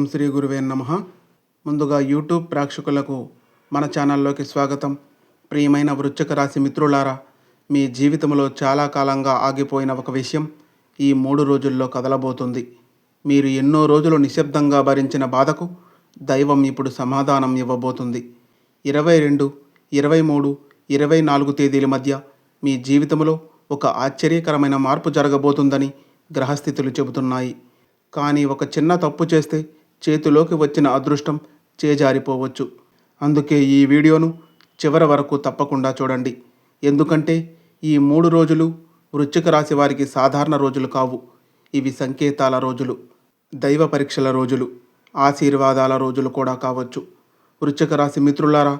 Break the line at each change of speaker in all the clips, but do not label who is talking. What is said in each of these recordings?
ఓం శ్రీ గురువే నమః. ముందుగా యూట్యూబ్ ప్రేక్షకులకు మన ఛానల్లోకి స్వాగతం. ప్రియమైన వృశ్చిక రాశి మిత్రులారా, మీ జీవితంలో చాలా కాలంగా ఆగిపోయిన ఒక విషయం ఈ 3 రోజుల్లో కదలబోతుంది. మీరు ఎన్నో రోజులు నిశ్శబ్దంగా భరించిన బాధకు దైవం ఇప్పుడు సమాధానం ఇవ్వబోతుంది. 22, 23, 24 తేదీల మధ్య మీ జీవితంలో ఒక ఆశ్చర్యకరమైన మార్పు జరగబోతుందని గ్రహస్థితులు చెబుతున్నాయి. కానీ ఒక చిన్న తప్పు చేస్తే చేతిలోకి వచ్చిన అదృష్టం చేజారిపోవచ్చు. అందుకే ఈ వీడియోను చివరి వరకు తప్పకుండా చూడండి. ఎందుకంటే ఈ 3 రోజులు వృశ్చిక రాశి వారికి సాధారణ రోజులు కావు. ఇవి సంకేతాల రోజులు, దైవ పరీక్షల రోజులు, ఆశీర్వాదాల రోజులు కూడా కావచ్చు. వృశ్చిక రాశి మిత్రులారా,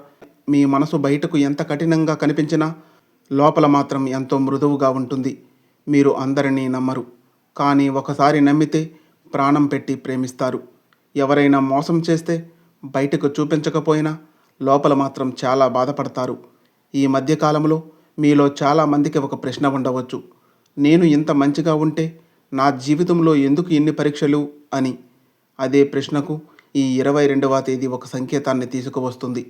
మీ మనసు బయటకు ఎంత కఠినంగా కనిపించినా లోపల మాత్రం ఎంతో మృదువుగా ఉంటుంది. మీరు అందరినీ నమ్మరు, కానీ ఒకసారి నమ్మితే ప్రాణం పెట్టి ప్రేమిస్తారు. ఎవరైనా మోసం చేస్తే బయటకు చూపించకపోయినా లోపల మాత్రం చాలా బాధపడతారు. ఈ మధ్యకాలంలో మీలో చాలామందికి ఒక ప్రశ్న ఉండవచ్చు, నేను ఇంత మంచిగా ఉంటే నా జీవితంలో ఎందుకు ఇన్ని పరీక్షలు అని. అదే ప్రశ్నకు ఈ 22వ తేదీ ఒక సంకేతాన్ని తీసుకువస్తుంది.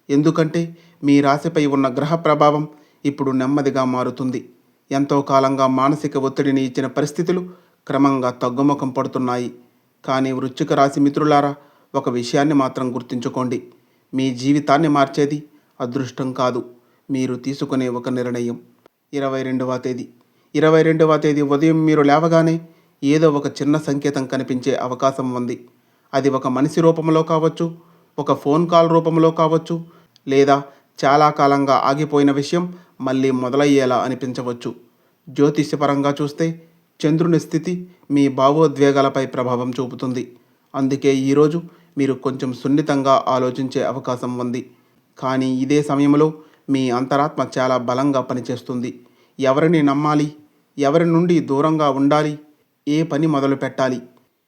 ఎందుకంటే మీ రాశిపై ఉన్న గ్రహ ప్రభావం ఇప్పుడు నెమ్మదిగా మారుతుంది. ఎంతో కాలంగా మానసిక ఒత్తిడిని ఇచ్చిన పరిస్థితులు క్రమంగా తగ్గుముఖం పడుతున్నాయి. కానీ వృశ్చిక రాశి మిత్రులారా, ఒక విషయాన్ని మాత్రం గుర్తుంచుకోండి. మీ జీవితాన్ని మార్చేది అదృష్టం కాదు, మీరు తీసుకునే ఒక నిర్ణయం. 22వ తేదీ ఉదయం మీరు లేవగానే ఏదో ఒక చిన్న సంకేతం కనిపించే అవకాశం ఉంది. అది ఒక మనిషి రూపంలో కావచ్చు, ఒక ఫోన్ కాల్ రూపంలో కావచ్చు, లేదా చాలా కాలంగా ఆగిపోయిన విషయం మళ్ళీ మొదలయ్యేలా అనిపించవచ్చు. జ్యోతిష్యపరంగా చూస్తే చంద్రుని స్థితి మీ భావోద్వేగాలపై ప్రభావం చూపుతుంది. అందుకే ఈరోజు మీరు కొంచెం సున్నితంగా ఆలోచించే అవకాశం ఉంది. కానీ ఇదే సమయంలో మీ అంతరాత్మ చాలా బలంగా పనిచేస్తుంది. ఎవరిని నమ్మాలి, ఎవరి నుండి దూరంగా ఉండాలి, ఏ పని మొదలు పెట్టాలి,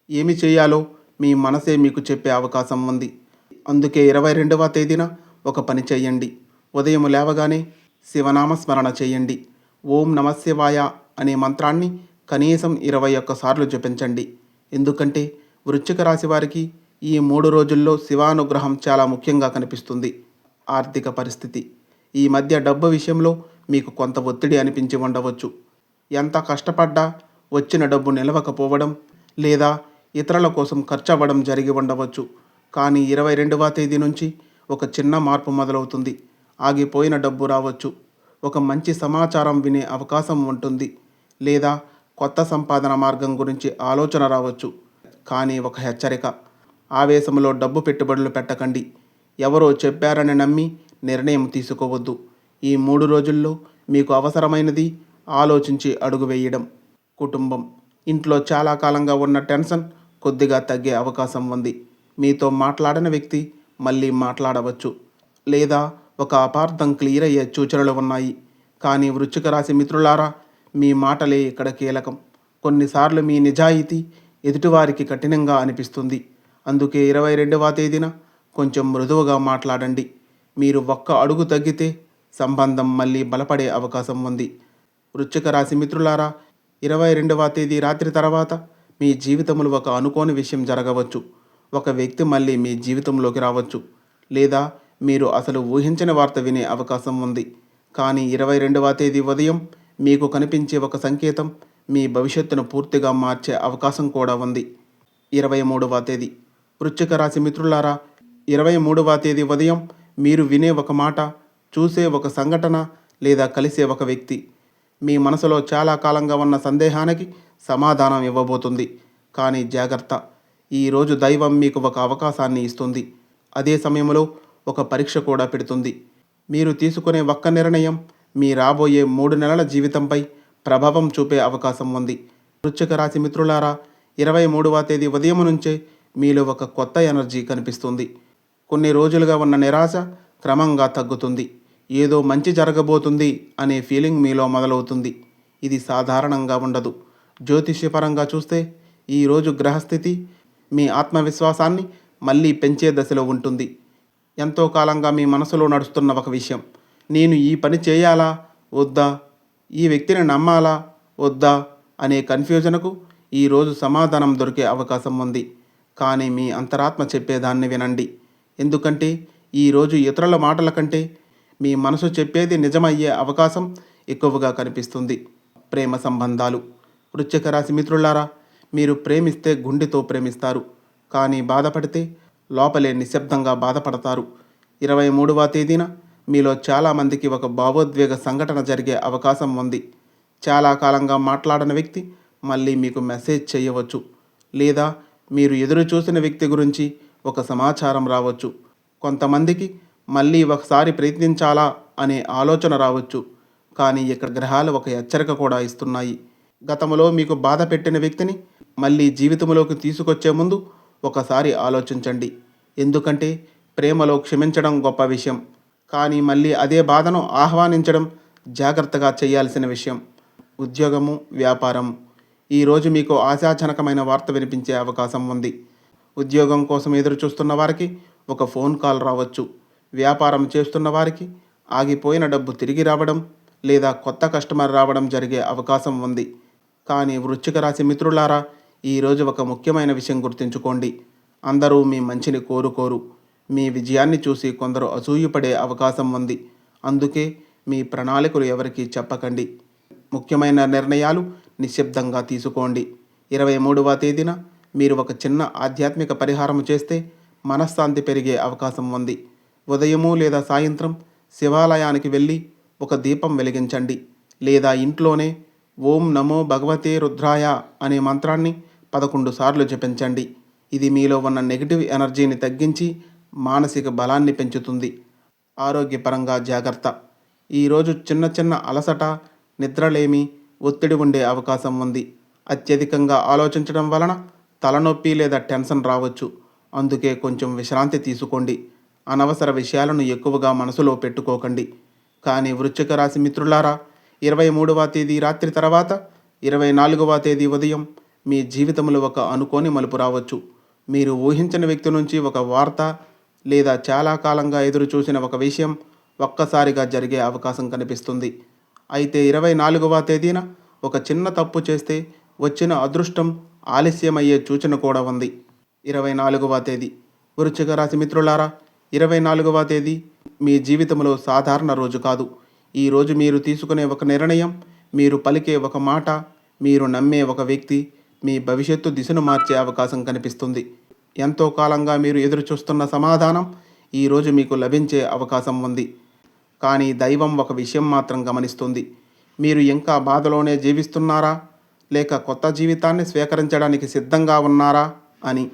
ఏమి చేయాలో మీ మనసే మీకు చెప్పే అవకాశం ఉంది. అందుకే 22వ తేదీన ఒక పని చేయండి. ఉదయం లేవగానే శివనామస్మరణ చేయండి. ఓం నమఃశివాయ అనే మంత్రాన్ని కనీసం 21 సార్లు జపించండి. ఎందుకంటే వృశ్చిక రాశి వారికి ఈ 3 రోజుల్లో శివానుగ్రహం చాలా ముఖ్యంగా కనిపిస్తుంది. ఆర్థిక పరిస్థితి, ఈ మధ్య డబ్బు విషయంలో మీకు కొంత ఒత్తిడి అనిపించి ఉండవచ్చు. ఎంత కష్టపడ్డా వచ్చిన డబ్బు నిలవకపోవడం, లేదా ఇతరుల కోసం ఖర్చు అవ్వడం జరిగి ఉండవచ్చు. కానీ 22వ తేదీ నుంచి ఒక చిన్న మార్పు మొదలవుతుంది. ఆగిపోయిన డబ్బు రావచ్చు, ఒక మంచి సమాచారం వినే అవకాశం ఉంటుంది, లేదా కొత్త సంపాదన మార్గం గురించి ఆలోచన రావచ్చు. కానీ ఒక హెచ్చరిక, ఆవేశంలో డబ్బు పెట్టుబడులు పెట్టకండి. ఎవరో చెప్పారని నమ్మి నిర్ణయం తీసుకోవద్దు. ఈ 3 రోజుల్లో మీకు అవసరమైనది ఆలోచించి అడుగు వేయడం. కుటుంబం, ఇంట్లో చాలా కాలంగా ఉన్న టెన్షన్ కొద్దిగా తగ్గే అవకాశం ఉంది. మీతో మాట్లాడిన వ్యక్తి మళ్ళీ మాట్లాడవచ్చు, లేదా ఒక అపార్థం క్లియర్ అయ్యే సూచనలు ఉన్నాయి. కానీ వృశ్చిక రాశి మిత్రులారా, మీ మాటలే ఇక్కడ కీలకం. కొన్నిసార్లు మీ నిజాయితీ ఎదుటివారికి కఠినంగా అనిపిస్తుంది. అందుకే 22వ తేదీన కొంచెం మృదువుగా మాట్లాడండి. మీరు ఒక్క అడుగు తగ్గితే సంబంధం మళ్ళీ బలపడే అవకాశం ఉంది. వృశ్చిక రాశి మిత్రులారా, 22వ తేదీ రాత్రి తర్వాత మీ జీవితంలో ఒక అనుకోని విషయం జరగవచ్చు. ఒక వ్యక్తి మళ్ళీ మీ జీవితంలోకి రావచ్చు, లేదా మీరు అసలు ఊహించని వార్త వినే అవకాశం ఉంది. కానీ 22వ తేదీ ఉదయం మీకు కనిపించే ఒక సంకేతం మీ భవిష్యత్తును పూర్తిగా మార్చే అవకాశం కూడా ఉంది. 23వ తేదీ వృశ్చిక రాశి మిత్రులారా, 23వ తేదీ ఉదయం మీరు వినే ఒక మాట, చూసే ఒక సంఘటన, లేదా కలిసే ఒక వ్యక్తి మీ మనసులో చాలా కాలంగా ఉన్న సందేహానికి సమాధానం ఇవ్వబోతుంది. కానీ జాగ్రత్త, ఈరోజు దైవం మీకు ఒక అవకాశాన్ని ఇస్తుంది. అదే సమయంలో ఒక పరీక్ష కూడా పెడుతుంది. మీరు తీసుకునే ఒక్క నిర్ణయం మీ రాబోయే 3 నెలల జీవితంపై ప్రభావం చూపే అవకాశం ఉంది. వృశ్చిక రాశి మిత్రులారా, 23వ తేదీ ఉదయం నుంచే మీలో ఒక కొత్త ఎనర్జీ కనిపిస్తుంది. కొన్ని రోజులుగా ఉన్న నిరాశ క్రమంగా తగ్గుతుంది. ఏదో మంచి జరగబోతుంది అనే ఫీలింగ్ మీలో మొదలవుతుంది. ఇది సాధారణంగా ఉండదు. జ్యోతిష్యపరంగా చూస్తే ఈరోజు గ్రహస్థితి మీ ఆత్మవిశ్వాసాన్ని మళ్ళీ పెంచే దశలో ఉంటుంది. ఎంతో కాలంగా మీ మనసులో నడుస్తున్న ఒక విషయం, నేను ఈ పని చేయాలా వద్దా, ఈ వ్యక్తిని నమ్మాలా వద్దా అనే కన్ఫ్యూజన్కు ఈరోజు సమాధానం దొరికే అవకాశం ఉంది. కానీ మీ అంతరాత్మ చెప్పేదాన్ని వినండి. ఎందుకంటే ఈరోజు ఇతరుల మాటల కంటే మీ మనసు చెప్పేది నిజమయ్యే అవకాశం ఎక్కువగా కనిపిస్తుంది. ప్రేమ సంబంధాలు. వృశ్చిక రాశి మిత్రులారా, మీరు ప్రేమిస్తే గుండెతో ప్రేమిస్తారు, కానీ బాధపడితే లోపలే నిశ్శబ్దంగా బాధపడతారు. 23వ తేదీన మీలో చాలామందికి ఒక భావోద్వేగ సంఘటన జరిగే అవకాశం ఉంది. చాలా కాలంగా మాట్లాడని వ్యక్తి మళ్ళీ మీకు మెసేజ్ చేయవచ్చు, లేదా మీరు ఎదురు చూసిన వ్యక్తి గురించి ఒక సమాచారం రావచ్చు. కొంతమందికి మళ్ళీ ఒకసారి ప్రయత్నించాలా అనే ఆలోచన రావచ్చు. కానీ ఇక్కడ గ్రహాలు ఒక హెచ్చరిక కూడా ఇస్తున్నాయి. గతంలో మీకు బాధ పెట్టిన వ్యక్తిని మళ్ళీ జీవితంలోకి తీసుకొచ్చే ముందు ఒకసారి ఆలోచించండి. ఎందుకంటే ప్రేమలో క్షమించడం గొప్ప విషయం, కానీ మళ్ళీ అదే బాధను ఆహ్వానించడం జాగ్రత్తగా చేయాల్సిన విషయం. ఉద్యోగము, వ్యాపారము. ఈరోజు మీకు ఆశాజనకమైన వార్త వినిపించే అవకాశం ఉంది. ఉద్యోగం కోసం ఎదురు చూస్తున్న వారికి ఒక ఫోన్ కాల్ రావచ్చు. వ్యాపారం చేస్తున్న వారికి ఆగిపోయిన డబ్బు తిరిగి రావడం లేదా కొత్త కస్టమర్ రావడం జరిగే అవకాశం ఉంది. కానీ వృశ్చిక రాశి మిత్రులారా, ఈరోజు ఒక ముఖ్యమైన విషయం గుర్తుంచుకోండి. అందరూ మీ మంచిని కోరుకోరు. మీ విజయాన్ని చూసి కొందరు అసూయపడే అవకాశం ఉంది. అందుకే మీ ప్రణాళికలు ఎవరికీ చెప్పకండి. ముఖ్యమైన నిర్ణయాలు నిశ్శబ్దంగా తీసుకోండి. 23వ తేదీన మీరు ఒక చిన్న ఆధ్యాత్మిక పరిహారం చేస్తే మనశ్శాంతి పెరిగే అవకాశం ఉంది. ఉదయము లేదా సాయంత్రం శివాలయానికి వెళ్ళి ఒక దీపం వెలిగించండి, లేదా ఇంట్లోనే ఓం నమో భగవతే రుద్రాయ అనే మంత్రాన్ని 11 సార్లు జపించండి. ఇది మీలో ఉన్న నెగిటివ్ ఎనర్జీని తగ్గించి మానసిక బలాన్ని పెంచుతుంది. ఆరోగ్యపరంగా జాగ్రత్త. ఈరోజు చిన్న చిన్న అలసట, నిద్రలేమి, ఒత్తిడి ఉండే అవకాశం ఉంది. అత్యధికంగా ఆలోచించడం వలన తలనొప్పి లేదా టెన్షన్ రావచ్చు. అందుకే కొంచెం విశ్రాంతి తీసుకోండి. అనవసర విషయాలను ఎక్కువగా మనసులో పెట్టుకోకండి. కానీ వృశ్చిక రాశి మిత్రులారా, 23వ తేదీ రాత్రి తర్వాత 24వ తేదీ ఉదయం మీ జీవితంలో ఒక అనుకోని మలుపు రావచ్చు. మీరు ఊహించిన వ్యక్తి నుంచి ఒక వార్త లేదా చాలా కాలంగా ఎదురు చూసిన ఒక విషయం ఒక్కసారిగా జరిగే అవకాశం కనిపిస్తుంది. అయితే 24వ తేదీన ఒక చిన్న తప్పు చేస్తే వచ్చిన అదృష్టం ఆలస్యమయ్యే సూచన కూడా ఉంది. 24వ తేదీ. వృశ్చిక రాశి మిత్రులారా, 24వ తేదీ మీ జీవితంలో సాధారణ రోజు కాదు. ఈరోజు మీరు తీసుకునే ఒక నిర్ణయం, మీరు పలికే ఒక మాట, మీరు నమ్మే ఒక వ్యక్తి మీ భవిష్యత్తు దిశను మార్చే అవకాశం కనిపిస్తుంది. ఎంతో కాలంగా మీరు ఎదురు చూస్తున్న సమాధానం ఈరోజు మీకు లభించే అవకాశం ఉంది. కానీ దైవం ఒక విషయం మాత్రం గమనిస్తుంది. మీరు ఇంకా బాధలోనే జీవిస్తున్నారా, లేక కొత్త జీవితాన్ని స్వీకరించడానికి సిద్ధంగా ఉన్నారా అని.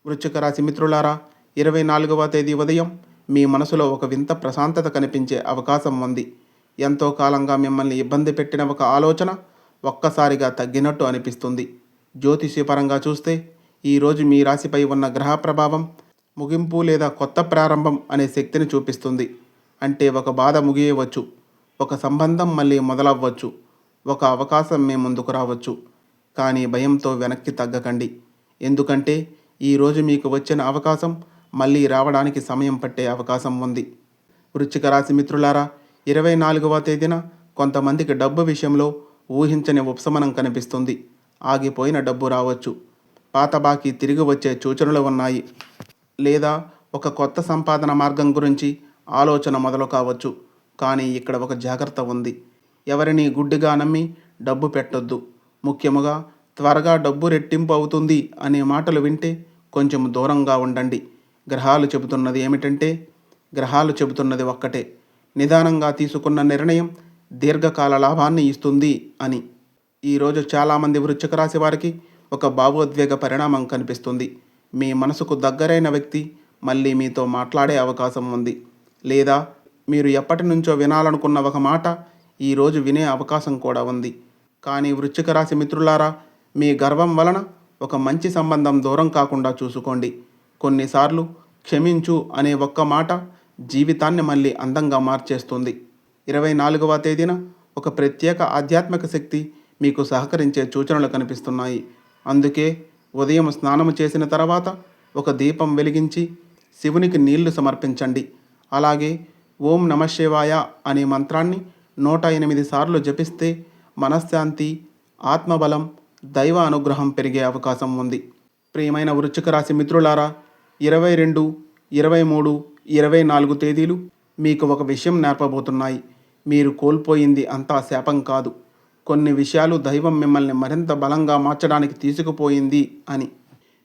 వృశ్చిక రాశి మిత్రులారా, 24వ తేదీ ఉదయం మీ మనసులో ఒక వింత ప్రశాంతత కనిపించే అవకాశం ఉంది. ఎంతో కాలంగా మిమ్మల్ని ఇబ్బంది పెట్టిన ఒక ఆలోచన ఒక్కసారిగా తగ్గినట్టు అనిపిస్తుంది. జ్యోతిష్యపరంగా చూస్తే ఈరోజు మీ రాశిపై ఉన్న గ్రహ ప్రభావం ముగింపు లేదా కొత్త ప్రారంభం అనే శక్తిని చూపిస్తుంది. అంటే ఒక బాధ ముగియవచ్చు, ఒక సంబంధం మళ్ళీ మొదలవ్వచ్చు, ఒక అవకాశం మీ ముందుకు రావచ్చు. కానీ భయంతో వెనక్కి తగ్గకండి. ఎందుకంటే ఈరోజు మీకు వచ్చిన అవకాశం మళ్ళీ రావడానికి సమయం పట్టే అవకాశం ఉంది. వృశ్చిక రాశి మిత్రులారా, 24వ తేదీన కొంతమందికి డబ్బు విషయంలో ఊహించని ఉపశమనం కనిపిస్తుంది. ఆగిపోయిన డబ్బు రావచ్చు, పాత బాకీ తిరిగి వచ్చే సూచనలు ఉన్నాయి, లేదా ఒక కొత్త సంపాదన మార్గం గురించి ఆలోచన మొదలు కావచ్చు. కానీ ఇక్కడ ఒక జాగ్రత్త ఉంది. ఎవరిని గుడ్డిగా నమ్మి డబ్బు పెట్టొద్దు. ముఖ్యముగా త్వరగా డబ్బు రెట్టింపు అవుతుంది అనే మాటలు వింటే కొంచెం దూరంగా ఉండండి. గ్రహాలు చెబుతున్నది ఒక్కటే, నిదానంగా తీసుకున్న నిర్ణయం దీర్ఘకాల లాభాన్ని ఇస్తుంది అని. ఈరోజు చాలామంది వృశ్చిక రాశి వారికి ఒక భావోద్వేగ పరిణామం కనిపిస్తుంది. మీ మనసుకు దగ్గరైన వ్యక్తి మళ్ళీ మీతో మాట్లాడే అవకాశం ఉంది, లేదా మీరు ఎప్పటి నుంచో వినాలనుకున్న ఒక మాట ఈరోజు వినే అవకాశం కూడా ఉంది. కానీ వృశ్చిక రాశి మిత్రులారా, మీ గర్వం వలన ఒక మంచి సంబంధం దూరం కాకుండా చూసుకోండి. కొన్నిసార్లు క్షమించు అనే ఒక్క మాట జీవితాన్ని మళ్ళీ అందంగా మార్చేస్తుంది. 24వ తేదీన ఒక ప్రత్యేక ఆధ్యాత్మిక శక్తి మీకు సహకరించే సూచనలు కనిపిస్తున్నాయి. అందుకే ఉదయం స్నానం చేసిన తర్వాత ఒక దీపం వెలిగించి శివునికి నీళ్లు సమర్పించండి. అలాగే ఓం నమఃశివాయ అనే మంత్రాన్ని 108 సార్లు జపిస్తే మనశ్శాంతి, ఆత్మబలం, దైవ అనుగ్రహం పెరిగే అవకాశం ఉంది. ప్రియమైన వృశ్చిక రాశి మిత్రులారా, 22, 23, 24 తేదీలు మీకు ఒక విషయం నేర్పబోతున్నాయి. మీరు కోల్పోయింది అంతా శాపం కాదు, కొన్ని విషయాలు దైవం మిమ్మల్ని మరింత బలంగా మార్చడానికి తీసుకుపోయింది అని.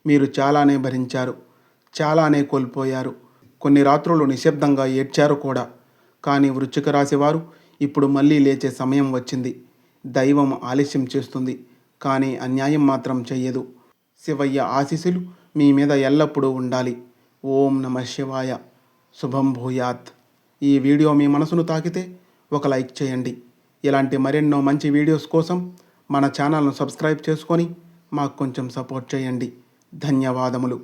మీరు చాలానే భరించారు, చాలానే కోల్పోయారు, కొన్ని రాత్రులు నిశ్శబ్దంగా ఏడ్చారు కూడా. కానీ వృశ్చిక రాశి వారు ఇప్పుడు మళ్ళీ లేచే సమయం వచ్చింది. దైవం ఆలస్యం చేస్తుంది, కానీ అన్యాయం మాత్రం చెయ్యదు. శివయ్య ఆశీస్సులు మీ మీద ఎల్లప్పుడూ ఉండాలి. ఓం నమ శివాయ. శుభం భూయాత్. ఈ వీడియో మీ మనసును తాకితే ఒక లైక్ చేయండి. ఇలాంటి మరెన్నో మంచి వీడియోస్ కోసం మన ఛానల్ను సబ్స్క్రైబ్ చేసుకొని మాకు కొంచెం సపోర్ట్ చేయండి. ధన్యవాదములు.